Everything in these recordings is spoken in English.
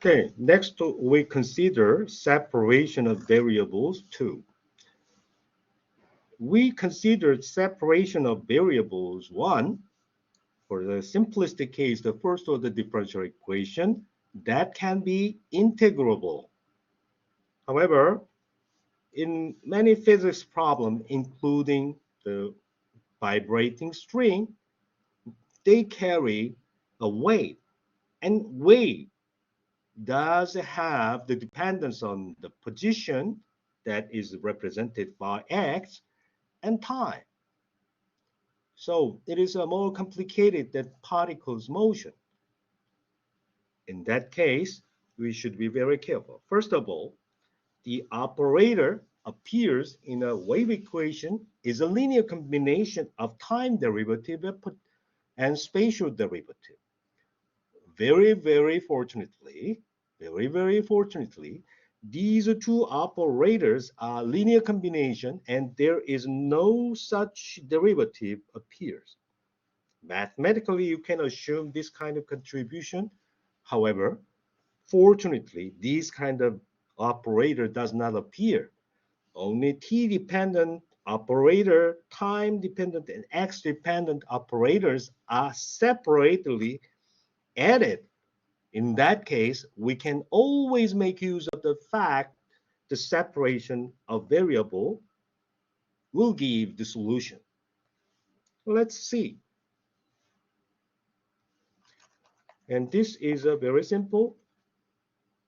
Okay, next we consider separation of variables 2. We considered separation of variables 1 for the simplistic case, the first order differential equation that can be integrable. However, in many physics problems, including the vibrating string, they carry a weight, and weight does have the dependence on the position that is represented by x and time. So it is more complicated than particles motion. In that case, we should be very careful. First of all, the operator appears in a wave equation is a linear combination of time derivative and spatial derivative. Very fortunately, these two operators are linear combination and there is no such derivative appears. Mathematically, you can assume this kind of contribution. However, fortunately, this kind of operator does not appear. Only t-dependent operator, time-dependent, and x-dependent operators are separately added. In that case, we can always make use of the fact the separation of variable will give the solution. Let's see. And this is a very simple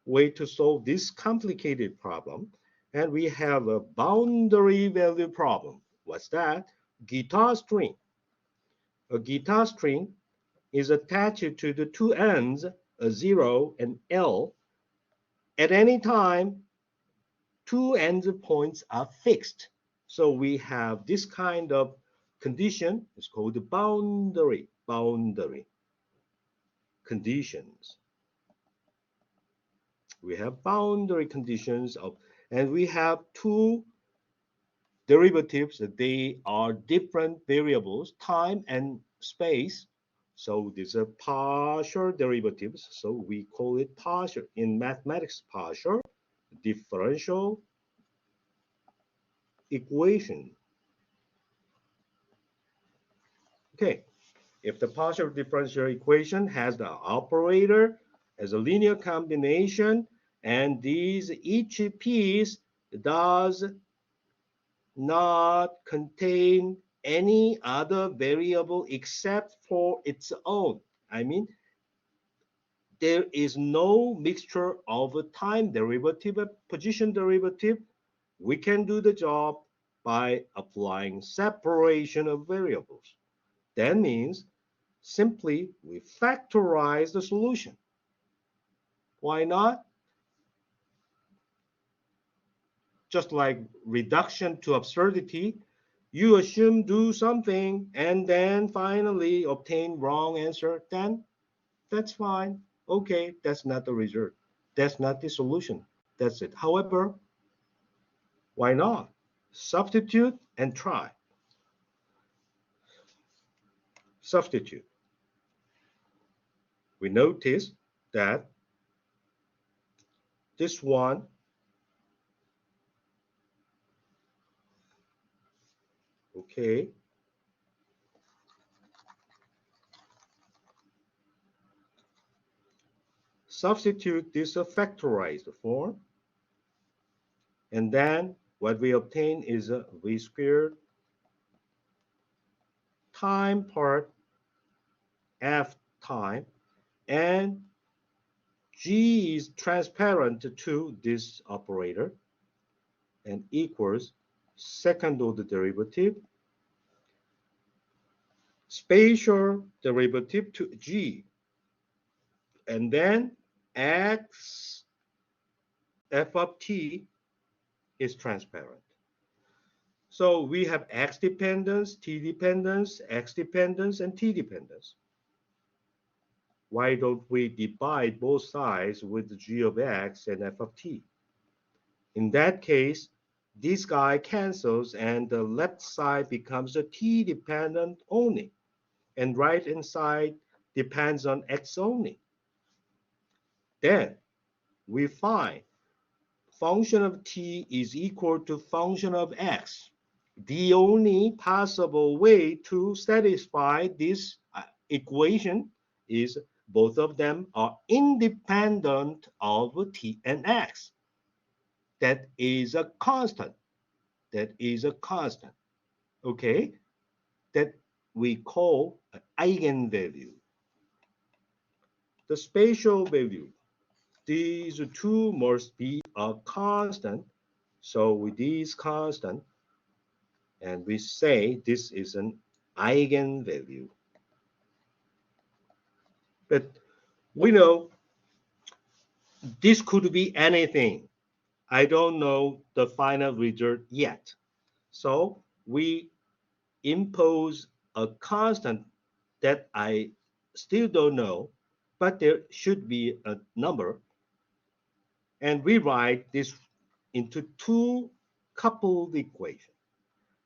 way to solve this complicated problem. And we have a boundary value problem. What's that? Guitar string. A guitar string is attached to the two ends, a 0 and L. At any time, two end points are fixed. So we have this kind of condition. It's called the boundary conditions. We have boundary conditions of, and we have two derivatives. They are different variables, time and space. So these are partial derivatives. So we call it partial in mathematics, partial differential equation. Okay, if the partial differential equation has the operator as a linear combination, and these each piece does not contain any other variable except for its own. I mean, there is no mixture of a time derivative, a position derivative. We can do the job by applying separation of variables. That means simply we factorize the solution. Why not? Just like reduction to absurdity, you assume do something and then finally obtain wrong answer, then that's fine. Okay, that's not the result. That's not the solution. That's it. However, why not? Substitute and try. Substitute. We notice that this one okay. Substitute this a factorized form. And then what we obtain is a v squared time part f time, and g is transparent to this operator and equals second order derivative, spatial derivative to g, and then x f of t is transparent. So we have x dependence, t dependence, x dependence, and t dependence. Why don't we divide both sides with g of x and f of t? In that case, this guy cancels and the left side becomes a t dependent only, and right hand side depends on x only. Then we find function of t is equal to function of x. The only possible way to satisfy this equation is both of them are independent of t and x. That is a constant. That is a constant. Okay? That we call an eigenvalue. The spatial value. These two must be a constant. So with this constant, and we say this is an eigenvalue. But we know this could be anything. I don't know the final result yet. So we impose a constant that I still don't know, but there should be a number. And we write this into two coupled equations.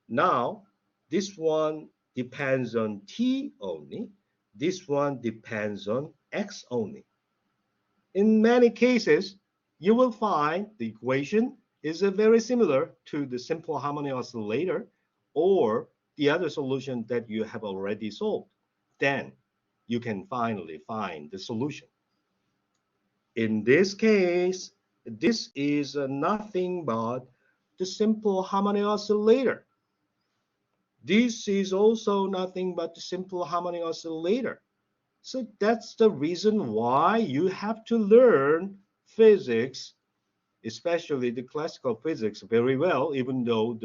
Now, this one depends on t only. This one depends on x only. In many cases, you will find the equation is very similar to the simple harmonic oscillator or the other solution that you have already solved. Then you can finally find the solution. In this case, this is nothing but the simple harmonic oscillator. This is also nothing but the simple harmonic oscillator. So that's the reason why you have to learn physics, especially the classical physics, very well, even though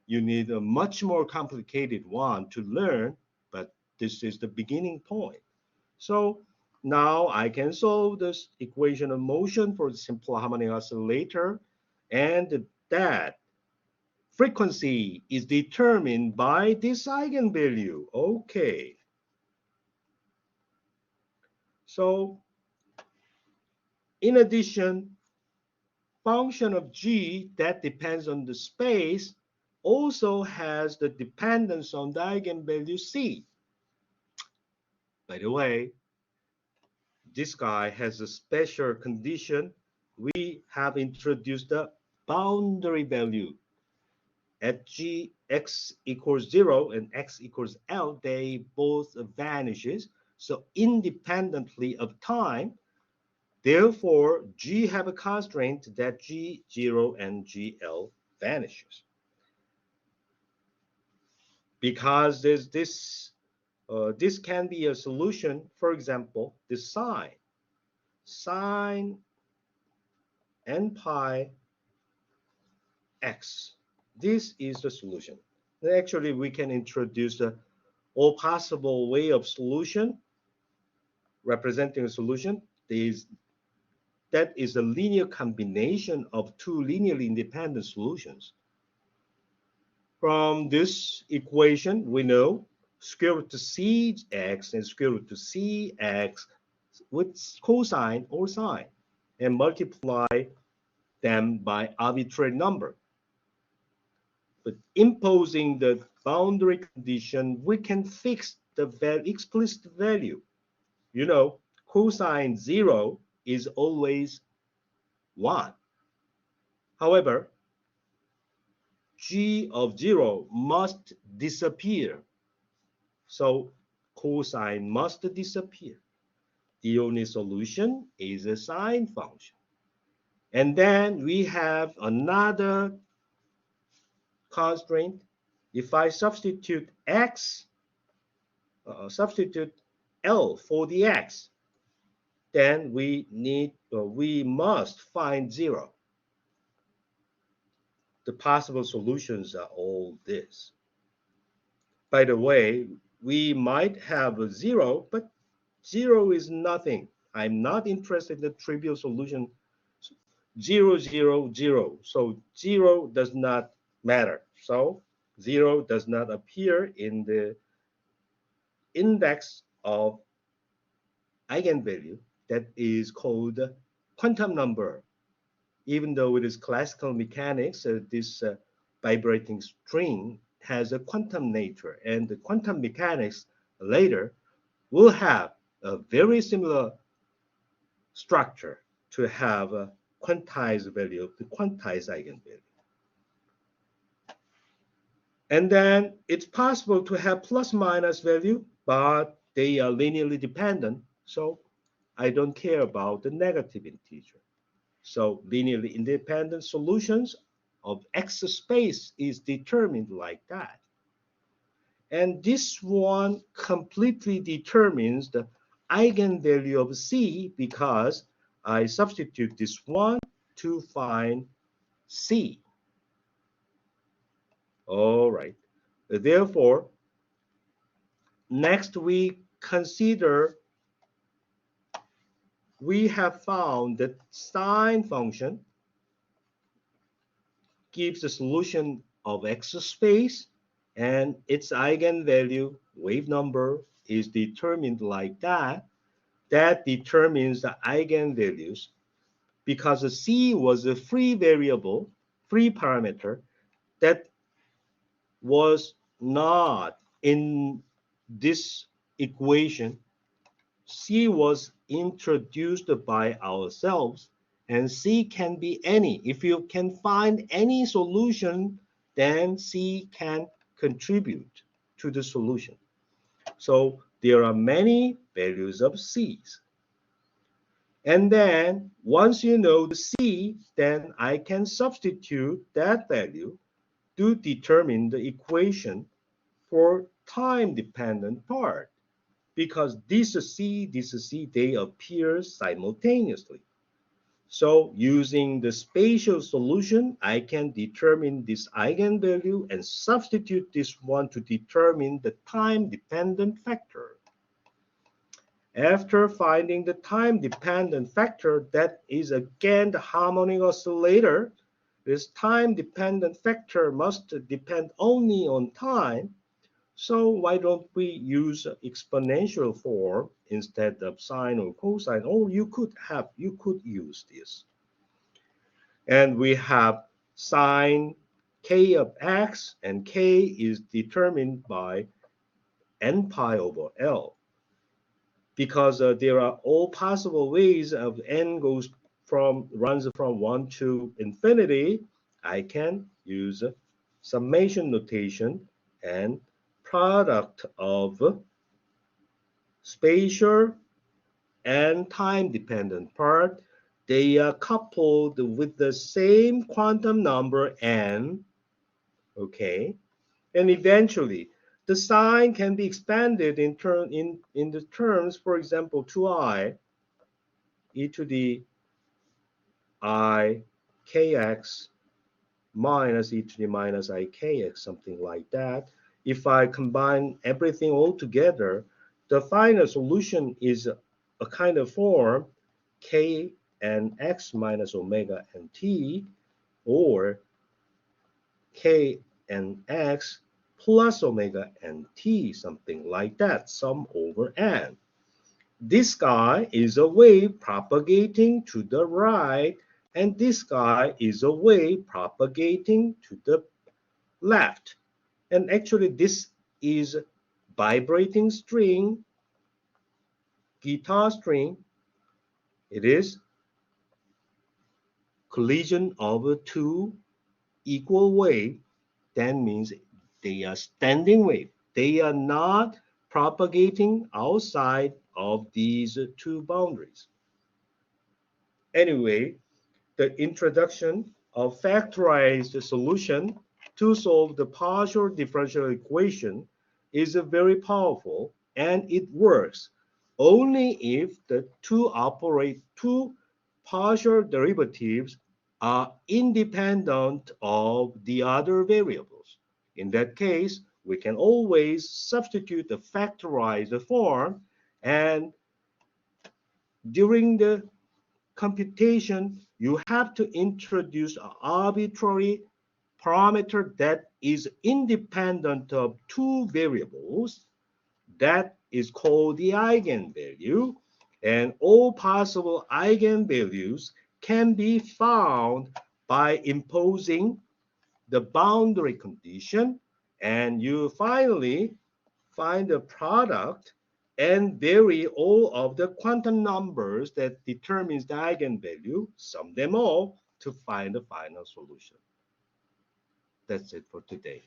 you need a much more complicated one to learn, but this is the beginning point. So now I can solve this equation of motion for the simple harmonic oscillator, and that frequency is determined by this eigenvalue. Okay. So in addition, function of g that depends on the space also has the dependence on the eigenvalue c. By the way, this guy has a special condition. We have introduced the boundary value. At g, x equals 0 and x equals L, they both vanishes. So independently of time, therefore, G have a constraint that G0 and GL vanishes. Because there's this can be a solution, for example, the sine n pi x. This is the solution. And actually, we can introduce all possible way of solution, representing a solution. That is a linear combination of two linearly independent solutions. From this equation, we know square root of cx and square root of cx with cosine or sine and multiply them by arbitrary number. But imposing the boundary condition, we can fix the explicit value. You know, cosine 0 is always 1. However, g of 0 must disappear. So cosine must disappear. The only solution is a sine function. And then we have another constraint. If I substitute substitute L for the x, then we must find 0. The possible solutions are all this. By the way, we might have a 0, but 0 is nothing. I'm not interested in the trivial solution 0, 0, 0. So 0 does not matter. So 0 does not appear in the index of eigenvalue that is called quantum number. Even though it is classical mechanics, this vibrating string has a quantum nature, and the quantum mechanics later will have a very similar structure. to have a quantized value of the quantized eigenvalue. And then it's possible to have plus minus value, but they are linearly dependent. So I don't care about the negative integer. So linearly independent solutions of X space is determined like that. And this one completely determines the eigenvalue of C because I substitute this one to find C. All right. Therefore, next we consider we have found that sine function gives the solution of X space and its eigenvalue wave number is determined like that. That determines the eigenvalues because the C was a free variable, free parameter that was not in this equation. C was introduced by ourselves, and C can be any. If you can find any solution, then C can contribute to the solution. So there are many values of C's. And then once you know the C, then I can substitute that value to determine the equation for time-dependent part. Because this C, they appear simultaneously. So using the spatial solution, I can determine this eigenvalue and substitute this one to determine the time-dependent factor. After finding the time-dependent factor, that is again the harmonic oscillator. This time-dependent factor must depend only on time. So why don't we use exponential form instead of sine or cosine? Or you could use this. And we have sine k of x, and k is determined by n pi over L. Because there are all possible ways of n runs from 1 to infinity, I can use summation notation and product of spatial and time-dependent part. They are coupled with the same quantum number n, okay? And eventually, the sign can be expanded in the terms, for example, 2i e to the I kx minus e to the minus I kx, something like that. If I combine everything all together, the final solution is a kind of form k and x minus omega and t, or k and x plus omega and t, something like that, sum over n. This guy is a wave propagating to the right, and this guy is a wave propagating to the left. And actually this is vibrating string, guitar string. It is collision of two equal wave. That means they are standing wave. They are not propagating outside of these two boundaries. Anyway, the introduction of factorized solution to solve the partial differential equation is very powerful, and it works only if the two partial derivatives are independent of the other variables. In that case, we can always substitute the factorized form, and during the computation, you have to introduce an arbitrary parameter that is independent of two variables. That is called the eigenvalue, and all possible eigenvalues can be found by imposing the boundary condition, and you finally find a product and vary all of the quantum numbers that determines the eigenvalue, sum them all to find the final solution. That's it for today.